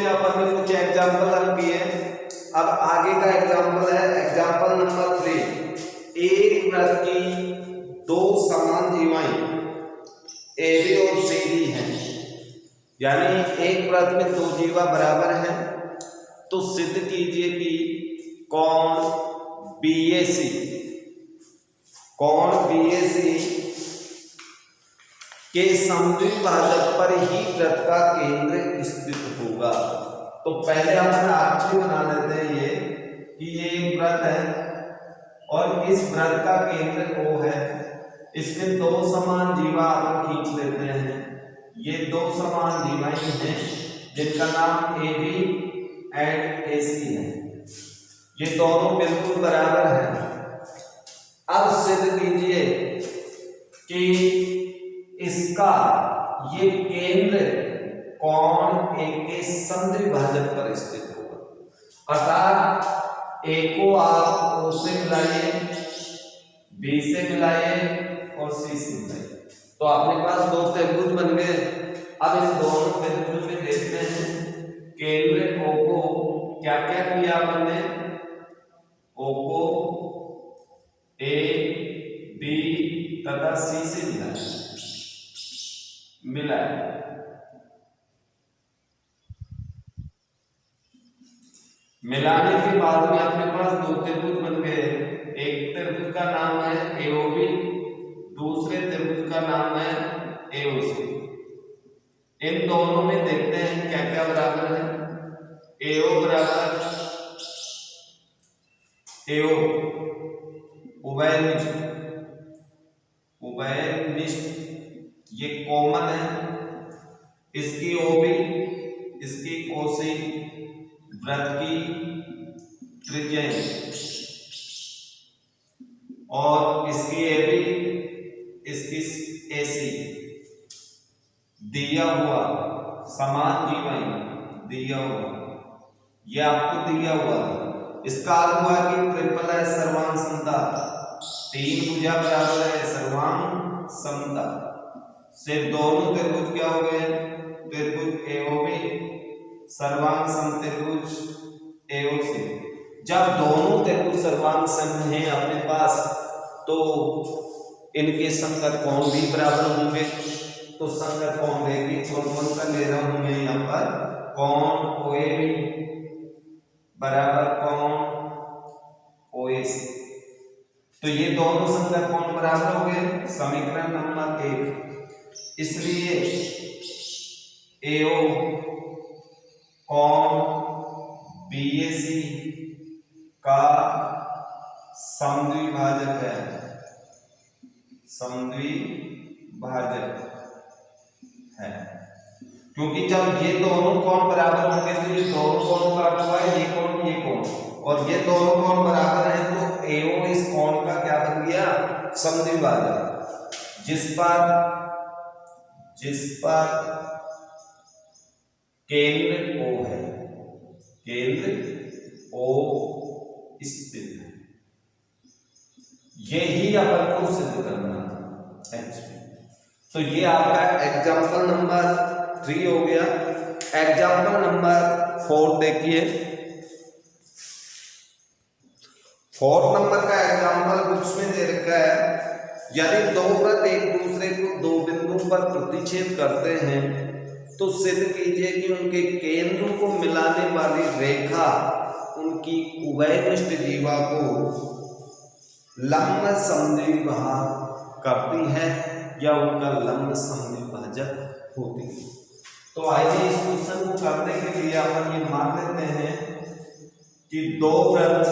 अपन ने कुछ एग्जाम्पल हल किए। अब आगे का एग्जाम्पल है एग्जाम्पल नंबर 3। एक वृत्त की दो समान जीवाएं AB और CD हैं, यानी एक वृत्त में दो जीवा बराबर हैं, तो सिद्ध कीजिए कि कोण BAC के समद्विभाजक पर ही वृत्त का केंद्र स्थित होगा। तो पहले अपन आकृति बना लेते हैं ये कि ये एक वृत्त है और इस वृत्त का केंद्र O है। इसमें दो समान जीवा अपन खींच लेते हैं। ये दो समान जीवाएं हैं जिनका नाम AB एंड AC है। ये दोनों बिल्कुल बराबर हैं। अब सिद्ध कीजिए कि इसका ये केंद्र कोण A के समद्विभाजक पर स्थित होगा। अर्थात A को आप O से मिलाइए, B से मिलाइए और C से मिलाइए, तो अपने पास दो त्रिभुज बन गए। अब इन दोनों त्रिभुज में देखते हैं केंद्र O को क्या क्या किया अपन ने। O को A, B तथा C से मिलाया। मिलाने के बाद में अपने पास दो त्रिभुज बन गए। एक त्रिभुज का नाम है AOB, दूसरे त्रिभुज का नाम है AOC। इन दोनों में देखते हैं क्या क्या बराबर है। AO बराबर AO उभयनिष्ठ ये कॉमन है। इसकी OB इसकी OC वृत्त की त्रिज्या और इसकी AB इसकी AC दिया हुआ समान जीवाएं दिया हुआ, यह आपको दिया हुआ है। इसका अर्थ हुआ कि ट्रिपल है सर्वांग समता, तीन भुजा बराबर है सर्वांग समता से दोनों त्रिभुज क्या हो गए, त्रिभुज AOB सर्वांग समत्रिभुज AOC। जब दोनों त्रिभुज सर्वांग सम हैं अपने पास तो इनके संगत कोण भी बराबर होंगे। तो संगत कोण देखिए कौन कौन सा ले रहा हूं मैं यहाँ पर। कोण OAB बराबर कोण OAC, तो ये दोनों संगत कोण बराबर हो गए। समीकरण नंबर 1। इसलिए AO कोण BAC का समद्विभाजक है, समद्विभाजक है, क्योंकि जब ये दोनों कोण बराबर होंगे तो ये दोनों कोण का अर्थ हुआ है ये कोण, और ये दोनों कोण बराबर हैं तो AO इस कोण का क्या बन गया, समद्विभाजक। जिस पर केंद्र O है, केंद्र O स्थित है, यही अपन को सिद्ध करना है। तो ये आपका एग्जाम्पल नंबर 3 हो गया। एग्जाम्पल नंबर 4 देखिए। 4 नंबर का एग्जाम्पल बुक्स में दे रखा है, यदि दो वृत्त एक दूसरे को दो बिंदुओं पर प्रतिच्छेद करते हैं तो सिद्ध कीजिए कि उनके केंद्रों को मिलाने वाली रेखा उनकी उभयनिष्ठ जीवा को लंब समद्विभाजक करती है या उनका लंब समद्विभाजक होती है। तो आइए इस क्वेश्चन को करने के लिए अपन ये मान लेते हैं कि दो वृत्त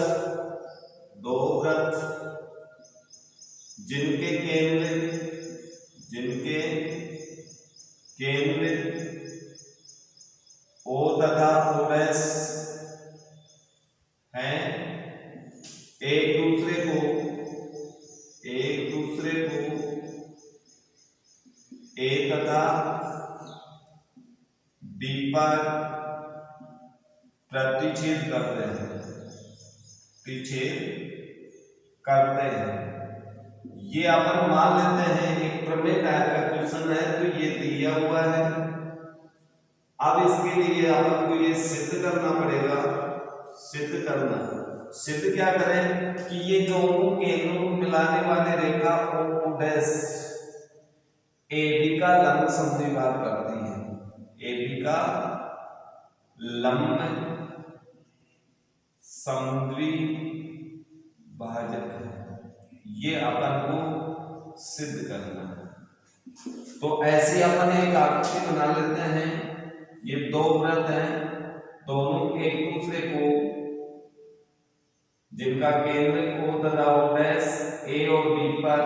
जिनके केंद्र O तथा OS हैं, एक दूसरे को A तथा B पर प्रतिच्छेद करते हैं। ये अपन मान लेते हैं एक प्रमेय टाइप का क्वेश्चन है, तो ये दिया हुआ है अब इसके लिए अपन को ये सिद्ध करना पड़ेगा। सिद्ध क्या करें कि ये जो केंद्रों को मिलाने वाली रेखा O डैश AB का लंब समद्विभाजक करती है। AB का लंब समद्विभाजक है, ये अपन को सिद्ध करना है। तो ऐसी अपन एक आकृति बना लेते हैं। ये दो वृत्त हैं, दोनों एक दूसरे को, जिनका केंद्र O तथा O डैश A और B पर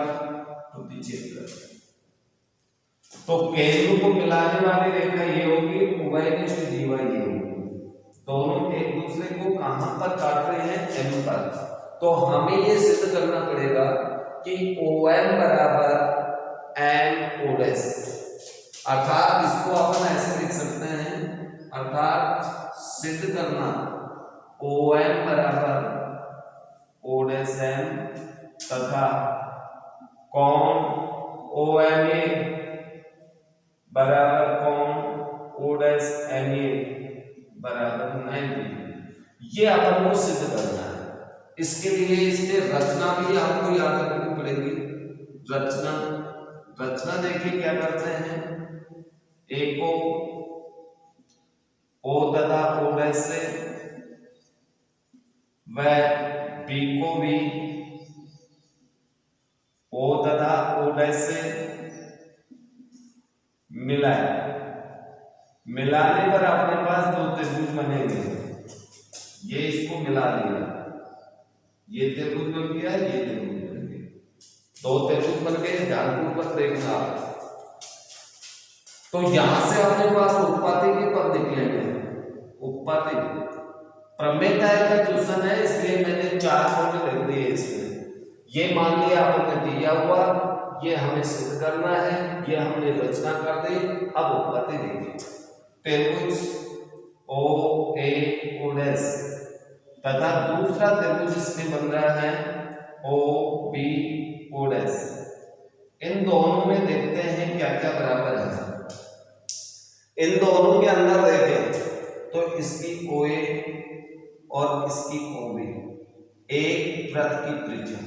प्रतिच्छेद करते हैं। तो केंद्र को मिलाने वाली रेखा ये होगी, उभयनिष्ठ जीवा ये होगी। दोनों एक दूसरे को कहां पर काट रहे हैं? M पर। तो हमें ये सिद्ध करना पड़ेगा कि OM बराबर M O डैश, अर्थात इसको अपन ऐसे लिख सकते हैं, अर्थात सिद्ध करना OM बराबर O डैश M तथा कोण OMA बराबर कोण O डैश MA बराबर 90। ये अपन को सिद्ध करना है। इसके लिए इसके रचना भी आपको याद रखनी पड़ेगी। रचना देखिए क्या करते हैं, A को O तथा O डैश से, व B को भी O तथा O डैश से मिलाने पर अपने पास दो त्रिभुज बनेंगे। ये इसको मिला दिया, ये त्रिभुज बन गया, ये त्रिभुज बन गया, दो त्रिभुज बन गए। ध्यानपूर्वक देखना। तो यहां से अपने पास उत्पत्ति के पद निकलेंगे। उत्पत्ति प्रमेय का ट्यूशन है, इसलिए मैंने 4 पद लिख दिए इसमें। ये मान लिया आपने दिया हुआ, ये हमें सिद्ध करना है, ये हमने रचना कर दी। अब उत्पत्ति देखिए, त्रिभुज OA O डैश तथा दूसरा त्रिभुज इसमें बन रहा है OB O डैश। इन दोनों में देखते हैं क्या क्या बराबर है। इन दोनों के अंदर देखें तो इसकी OA और इसकी OB एक वृत्त की त्रिज्या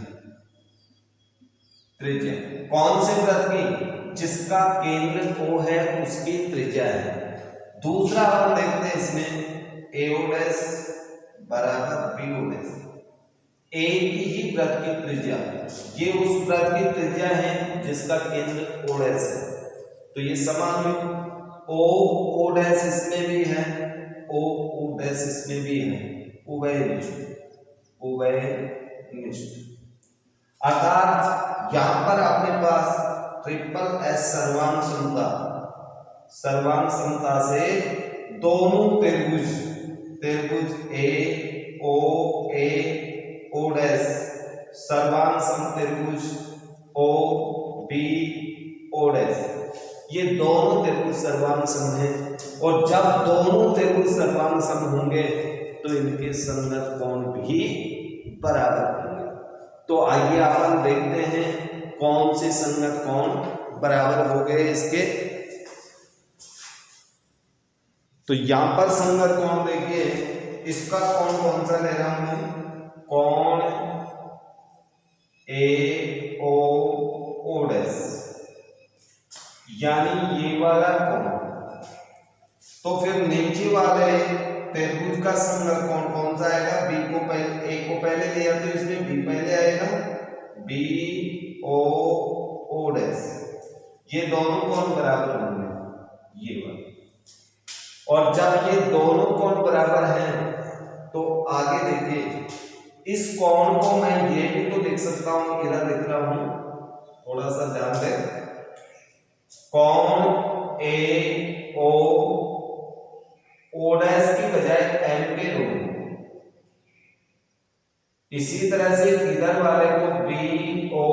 कौन से वृत्त की? जिसका केंद्र O है उसकी त्रिज्या है। दूसरा अपन देखते हैं इसमें AO डैश बराबर BO डैश, एक ही वृत्त की त्रिज्या, ये उस वृत्त की त्रिज्या है जिसका केंद्र O डैश है। तो ये समान है। O डैश इसमें भी है, O डैश इसमें भी है, उभयनिष्ठ। अर्थात यहां पर अपने पास ट्रिपल S सर्वांग समता से दोनों त्रिभुज O डैश सर्वांग समत्रिभुज OB O डैश, ये दोनों त्रिभुज सर्वांग सम हैं। और जब दोनों त्रिभुज सर्वांग सम होंगे तो इनके संगत कोण भी बराबर होंगे। तो आइए अपन देखते हैं कौन से संगत कोण बराबर हो गए इसके। तो यहां पर संगत कोण देखिए, इसका कोण कौन सा ले रहा हूं? कोण AO डैश, यानी ये वाला कोण। तो फिर नीचे वाले त्रिभुज का संगत कोण कौन सा आएगा? A को पहले लिया तो इसमें B पहले आएगा, BO डैश। ये दोनों कोण बराबर होंगे, ये वाला। और जब ये दोनों कोण बराबर हैं तो आगे देखिए, इस कोण को मैं ये भी तो लिख सकता हूं, इधर लिख रहा हूं, थोड़ा सा ध्यान दें। कोण AO O डैश की बजाय M पे लो। इसी तरह से इधर वाले को BO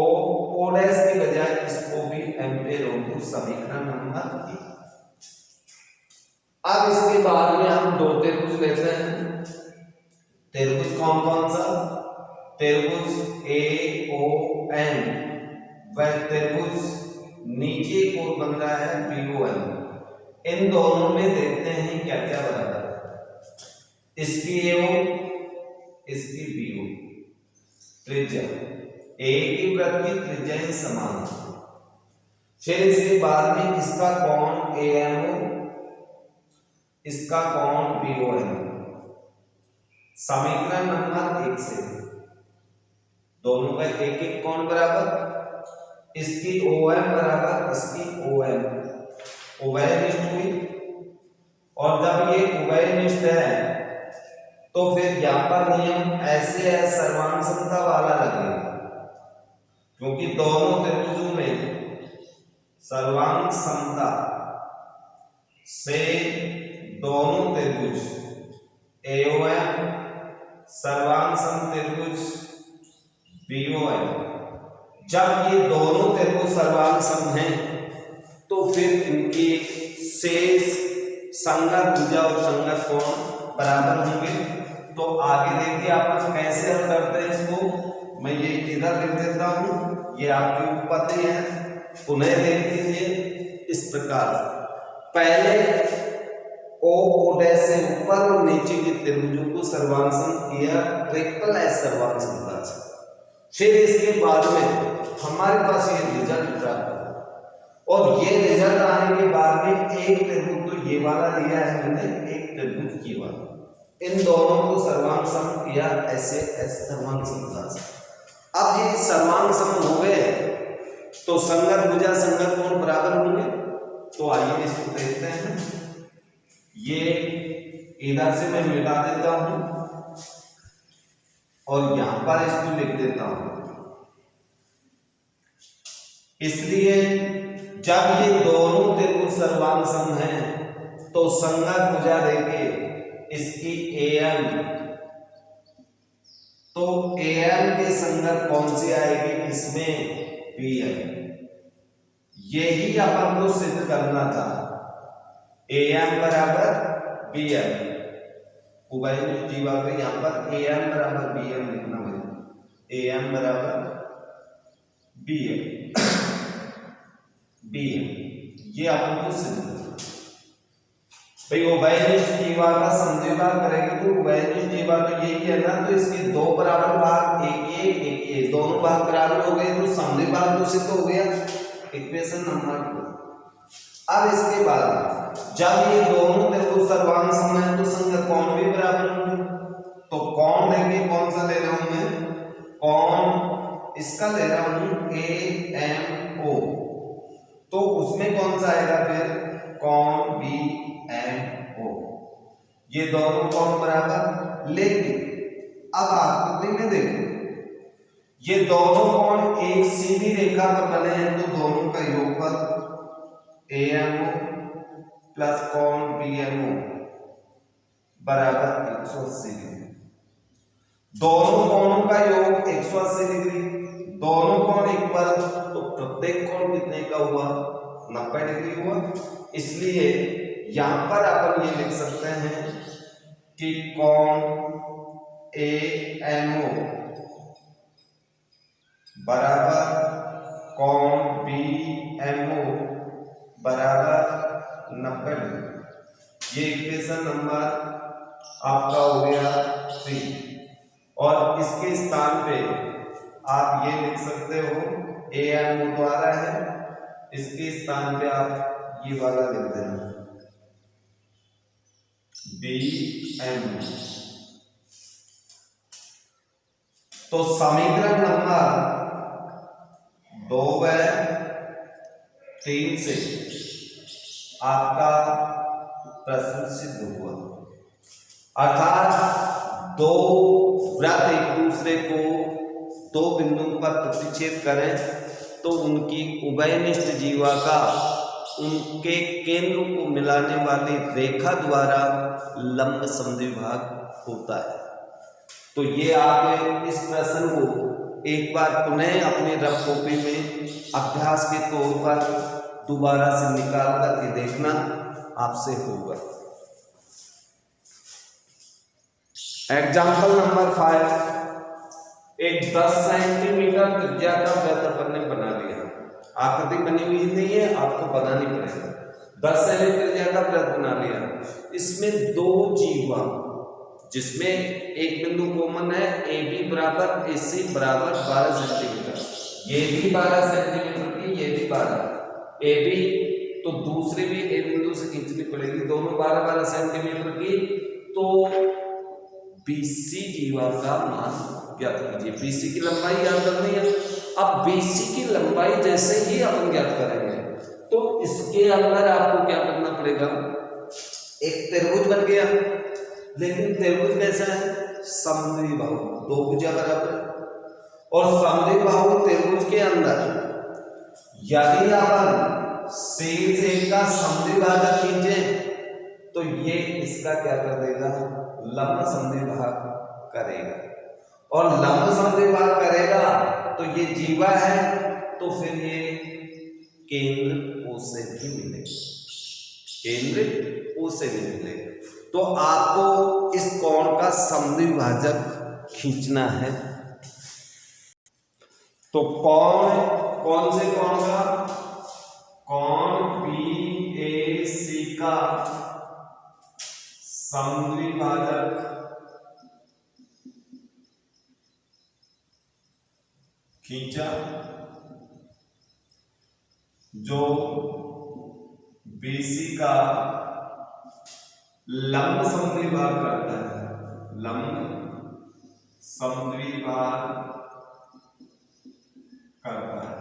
O डैश की बजाय इसको भी M पे लो। समीकरण नंबर 1। अब इसके बाद में हम दो त्रिभुज लेते हैं। त्रिभुज कौन कौन सा? त्रिभुज AON व त्रिभुज नीचे को बन रहा है BOM। इन दोनों में देखते हैं क्या क्या बराबर है। इसकी AO, इसकी BO, त्रिज्या एक ही वृत्त की त्रिज्या ही समान है। फिर इसके बाद में इसका कोण AMO, इसका कोण BOM। समीकरण नंबर 1 से दोनों का एक एक कोण बराबर, इसकी OM बराबर इसकी OM, उभयनिष्ठ हुई। और जब ये उभयनिष्ठ है तो फिर यहाँ पर नियम ऐसे है सर्वांग समता वाला लगेगा, क्योंकि दोनों त्रिभुजों में सर्वांग समता से दोनों त्रिभुज AOM सर्वांग सम त्रिभुज BOM, जब ये दोनों त्रिभुज सर्वांग सम हैं तो फिर इनके शेष संगत भुजा और संगत कोण बराबर होंगे। तो आगे देखिए आप कैसे हल करते हैं इसको। मैं ये इधर लिख देता हूं, ये आपकी उत्पत्ति है, पुनः देख लीजिए इस प्रकार। पहले O डैश से ऊपर और नीचे के त्रिभुजों को सर्वांगसम किया ट्रिपल एस सर्वांग समता से। फिर इसके बाद में हमारे पास ये रिजल्ट प्राप्त हुआ, और ये रिजल्ट आने के बाद में एक त्रिभुज तो ये वाला लिया है हमने, एक त्रिभुज ये वाला, इन दोनों को सर्वांग सम किया ऐसे एस सर्वांग समता से। अब ये सर्वांग सम हो गए तो संगत भुजा संगत कोण बराबर होंगे। तो आइए इसको देखते हैं। ये इधर से मैं मिटा देता हूं और यहां पर इसको लिख देता हूं। इसलिए जब ये दोनों त्रिभुज सर्वांग सम हैं तो संगत भुजा देके इसकी AM, तो AM के संगत कौन सी आएगी इसमें BM। यही अपन को सिद्ध करना था, AM बराबर BM, उभयनिष्ठ जीवा के यहां पर AM बराबर BM लिखना है, AM बराबर BM, ये अपन को सिद्ध करना। भाई उभयनिष्ठ जीवा का समद्विभाग करेंगे तो उभयनिष्ठ जीवा तो यही है ना, तो इसके दो बराबर भाग एक दोनों भाग बराबर हो गए तो समद्विभाग तो सिद्ध हो गया, इक्वेशन नंबर 2। अब इसके बाद जब ये दोनों त्रिभुज सर्वांग सम है तो संगत कोण भी बराबर होंगे। तो कोण देखिए कौन सा ले रहा हूं मैं, कोण इसका ले रहा हूं AMO, तो उसमें कौन सा आएगा फिर कोण BMO, ये दोनों कोण बराबर। लेकिन अब आकृति में देखो ये दोनों कोण एक सीधी रेखा पर बने हैं तो दोनों का योगफल AMO प्लस कोण BMO बराबर 180 डिग्री। दोनों कोणों का योग 180 डिग्री, दोनों कोण इक्वल, तो प्रत्येक कोण कितने का हुआ 90 डिग्री हुआ। इसलिए यहां पर अपन ये लिख सकते हैं कि कोण AMO बराबर कोण BMO बराबर 90 डिग्री। ये इक्वेशन नंबर आपका हो गया 3, और इसके स्थान पे आप ये लिख सकते हो AMO द्वारा है, इसके स्थान पे आप ये वाला लिख देना BMO। तो समीकरण नंबर 2/3 से आपका प्रश्न सिद्ध हुआ, अर्थात दो वृत्त एक दूसरे को दो बिंदुओं पर प्रतिच्छेद करें तो उनकी उभयनिष्ठ जीवा का उनके केंद्र को मिलाने वाली रेखा द्वारा लंब समद्विभाग होता है। तो ये आप इस प्रश्न को एक बार पुनः अपनी रफ कॉपी में अभ्यास के तौर पर दोबारा से निकाल करके देखना आपसे होगा। एग्जाम्पल नंबर 5, एक 10 सेंटीमीटर त्रिज्या का वृत्त अपन ने बना लिया। आकृति बनी हुई नहीं है, आपको बनानी पड़ेगा। 10 सेमी त्रिज्या का वृत्त बना लिया, इसमें दो जीवा जिसमें एक बिंदु कॉमन है, ए बी बराबर ए सी बराबर 12 सेंटीमीटर, ये भी 12 सेंटीमीटर की, ये भी 12, ए बी तो दूसरी भी ए बिंदु से खींचनी पड़ेगी, दोनों 12-12 सेंटीमीटर की। तो बीसी जीवा का मान ज्ञात कीजिए। बीसी की लंबाई ज्ञात करनी है। अब बीसी की लंबाई जैसे ही अपन ज्ञात करेंगे तो इसके अंदर आपको क्या करना पड़ेगा, एक त्रिभुज बन गया, लेकिन त्रिभुज कैसा है, समद्विबाहु, दो भुजा बराबर, और समद्विबाहु त्रिभुज के अंदर यदि अपन शीर्ष एक का समद्विभाजक खींचे तो ये इसका क्या कर देगा, लंब समद्विभाग करेगा, और लंब समद्विभाग करेगा तो ये जीवा है, तो फिर ये केंद्र O से भी मिलेगा, केंद्र O से भी मिलेगा। तो आपको इस कोण का समद्विभाजक खींचना है। तो कोण कौन से कोण का, कोण BAC का समद्विभाजक खींचा, जो BC का लंब समद्विभाग करता है, लंब समद्विभाग करता है।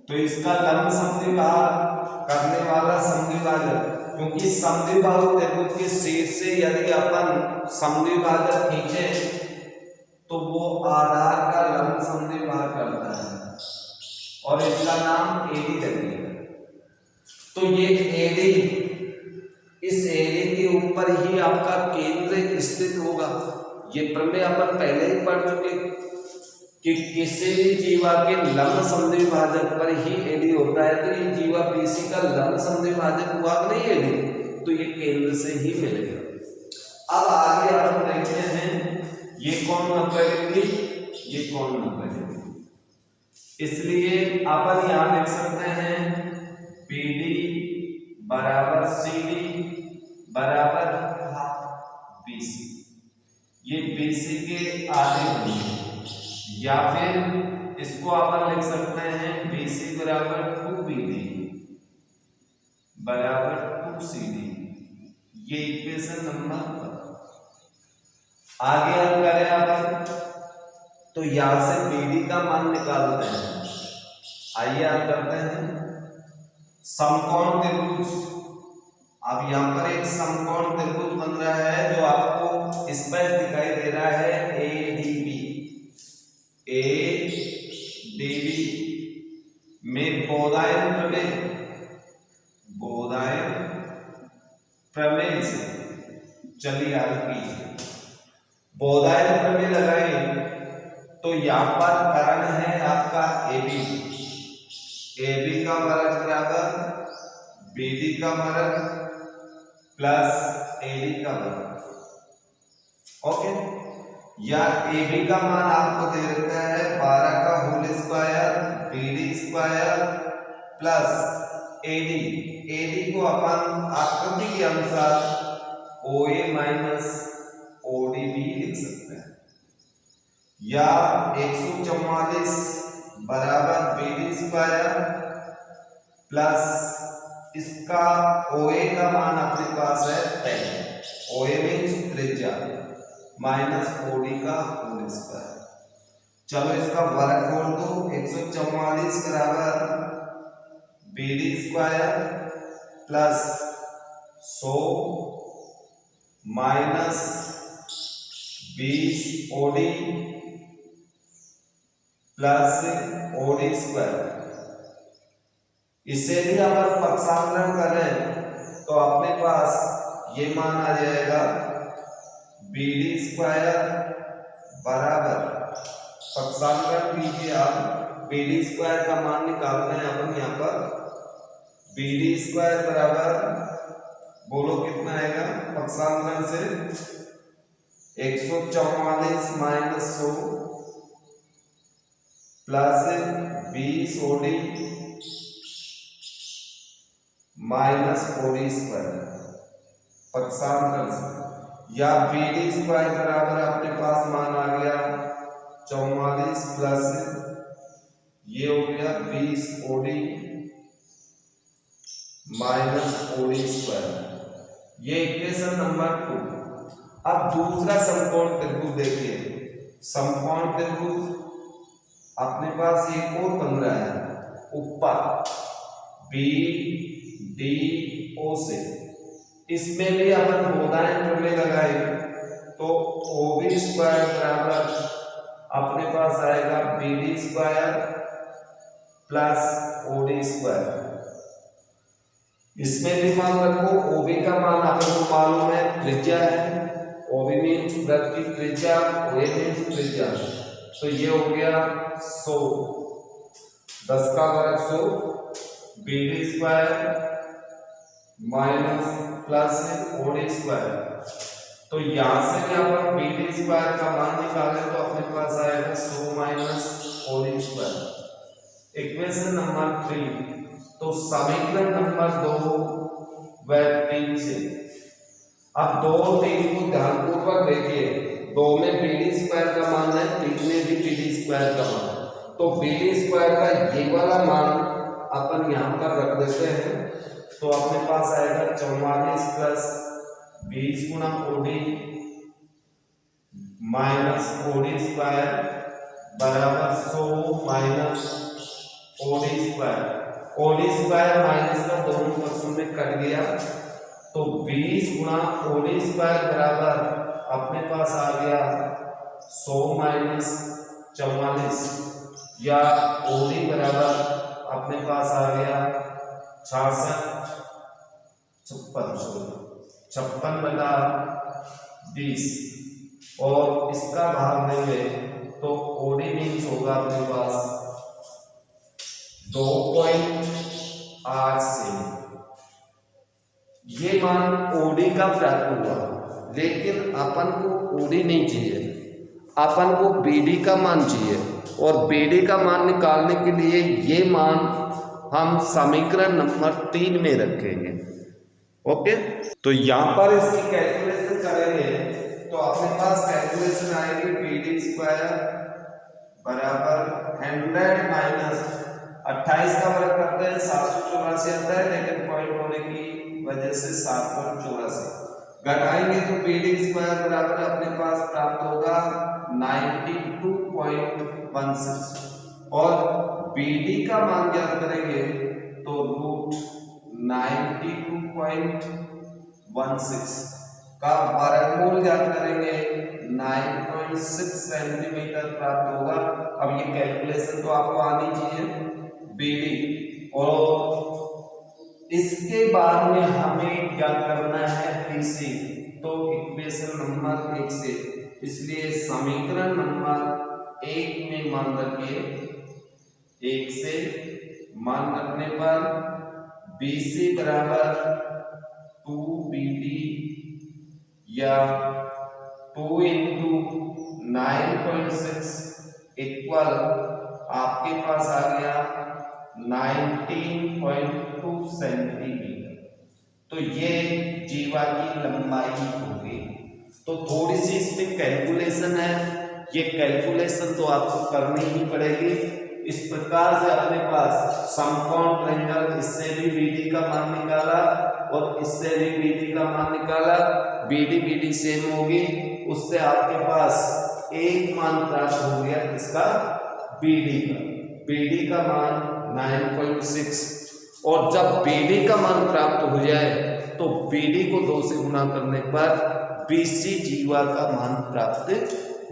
तो इसका लंब समद्विभाग करने वाला समद्विभाजक, क्योंकि समद्विबाहु त्रिभुज के शीर्ष से यदि अपन समद्विभाजक खींचे तो वो आधार का लंब समद्विभाग करता है, और इसका नाम AD रखिए। तो ये AD, इस AD के ऊपर ही आपका केंद्र स्थित होगा। ये प्रमेय अपन पहले ही पढ़ चुके कि किसी भी जीवा के लंब समद्विभाजक पर ही AD होता है। तो ये जीवा BC का लंब समद्विभाजक हुआ कि नहीं AD, तो ये केंद्र से ही मिलेगा। अब आगे अपन देखते हैं, ये कोण 90 डिग्री, ये कोण 90 डिग्री, इसलिए अपन यहां लिख सकते हैं PD बराबर CD बराबर BC, ये BC के आधे होंगे, या फिर इसको अपन लिख सकते हैं BC बराबर 2BD बराबर 2CD, ये इक्वेशन नंबर। आगे हम करें अपन, तो यहां से BD का मान निकालते हैं। आइए आप करते हैं समकोण त्रिभुज। अब यहां पर एक समकोण त्रिभुज बन रहा है, जो आपको इस पर दिखाई दे रहा है ADB में बोधायन प्रमेय से, चलिए आगे कीजिए। बोधायन प्रमेय लगाएं तो यहां पर करण है आपका AB का वर्ग बराबर BD का वर्ग प्लस AD का वर्ग। ओके, या AB का मान आपको दे रखा है 12 का whole square BD square plus AD को अपन आकृति के अनुसार OA माइनस OD भी लिख सकते हैं, या 144 बराबर BD स्क्वायर प्लस इसका OA का मान अपने पास है 10, OA मीन्स त्रिज्या, माइनस OD का होल स्क्वायर। चलो इसका वर्ग खोल दो, 144 बराबर BD square plus 100 minus 20 OD plus OD square. इसे भी अपन पक्षांतरण करें तो अपने पास ये मान आ जाएगा BD स्क्वायर बराबर, पक्षांतरण कीजिए आप, BD स्क्वायर का मान निकालते हैं अपन यहाँ पर, BD स्क्वायर बराबर बोलो कितना आएगा पक्षांतरण से, 144 minus 100 plus 20 OD minus OD square पक्षांतर से, या बीडी स्क्वायर बराबर अपने पास मान आ गया 44 प्लस ये हो गया 20 ओडी माइनस ओडी स्क्वायर। ये इक्वेशन नंबर 2। अब दूसरा समकोण त्रिभुज देखिए, समकोण त्रिभुज अपने पास एक और बन रहा है ऊपर बी डी ओ से, इसमें भी अपन बोधायन प्रमेय लगाए तो ओबी स्क्वायर बराबर अपने पास आएगा BD square plus OD square. इसमें भी मान रखो ओबी का मान आपको मालूम है त्रिज्या है, ओबी मीन्स वृत्त की त्रिज्या, ओए मीन्स त्रिज्या, तो ये हो गया 100 10 का वर्ग 100 BD square minus plus OD square. तो यहां से भी अपन बीडी स्क्वायर का मान निकालें तो अपने पास आएगा 100 minus OD square. Equation number 3। तो समीकरण नंबर 2 व 3 से अब 2 और 3 को ध्यानपूर्वक देखिए, 2 में बीडी स्क्वायर का मान है, 3 में भी बीडी स्क्वायर का मान, तो बीडी स्क्वायर का ये वाला मान अपन यहां पर रख देते हैं, तो अपने पास आएगा 44 प्लस 20 गुना ओडी माइनस ओडी स्क्वायर बराबर 100 minus OD square. OD square minus का दोनों पक्षों में कट गया, तो 20 गुना ओडी स्क्वायर बराबर अपने पास आ गया 100 माइनस 44, या ओडी बराबर अपने पास आ गया 56 बटा 20, और इसका भाग देंगे तो ओडी मीन्स होगा अपने पास 2.8 से। ये मान ओडी का प्राप्त हुआ, लेकिन अपन को ओडी नहीं चाहिए, अपन को बीडी का मान चाहिए, और बीडी का मान निकालने के लिए ये मान हम समीकरण नंबर 3 में रखेंगे। ओके, तो यहां पर इसकी कैलकुलेशन करेंगे तो अपने पास कैलकुलेशन आएगी बीडी स्क्वायर बराबर 100 माइनस 28 का वर्ग करते हैं 784 आता है, लेकिन पॉइंट होने की वजह से 784 घटाएंगे तो बीडी स्क्वायर बराबर अपने पास प्राप्त होगा 92.16, और बीडी का मान ज्ञात करेंगे तो √92.16 का वर्गमूल ज्ञात करेंगे 9.6 सेंटीमीटर प्राप्त होगा। अब ये कैलकुलेशन तो आपको आनी चाहिए बीडी, और इसके बाद में हमें क्या करना है बीसी, तो इक्वेशन नंबर 1 से, इसलिए समीकरण नंबर 1 में मान रखिए, 1 से मान रखने पर बीसी बराबर 2BD या 2 × 9.6 इक्वल आपके पास आ गया 19.2 सेंटीमीटर। तो ये जीवा की लंबाई होगी। तो थोड़ी सी इसमें कैलकुलेशन है, ये कैलकुलेशन तो आपको करनी ही पड़ेगी। इस प्रकार से अपने पास समकोण ट्रायंगल, इससे भी बीडी का मान निकाला और इससे भी बीडी का मान निकाला, बीडी सेम होगी, उससे आपके पास एक मान प्राप्त हो गया इसका बीडी का मान 9.6, और जब बीडी का मान प्राप्त हो जाए तो बीडी को 2 से गुना करने पर बीसी जीवा का मान प्राप्त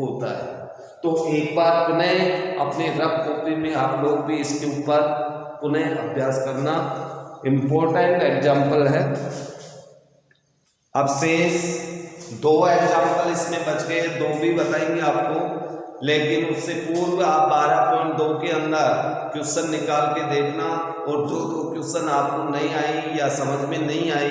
होता है। तो एक बार पुनः अपने रफ कॉपी में आप लोग भी इसके ऊपर पुनः अभ्यास करना, इम्पोर्टेंट एग्जाम्पल है। अब शेष 2 एग्जाम्पल इसमें बच गए, 2 भी बताएंगे आपको, लेकिन उससे पूर्व आप 12.2 के अंदर क्वेश्चन निकाल के देखना, और जो 2 क्वेश्चन आपको नहीं आई या समझ में नहीं आई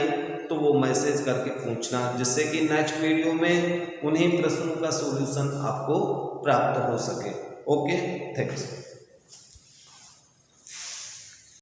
तो वो मैसेज करके पूछना, जिससे कि नेक्स्ट वीडियो में उन्हीं प्रश्नों का सॉल्यूशन आपको प्राप्त हो सके। Okay, thanks.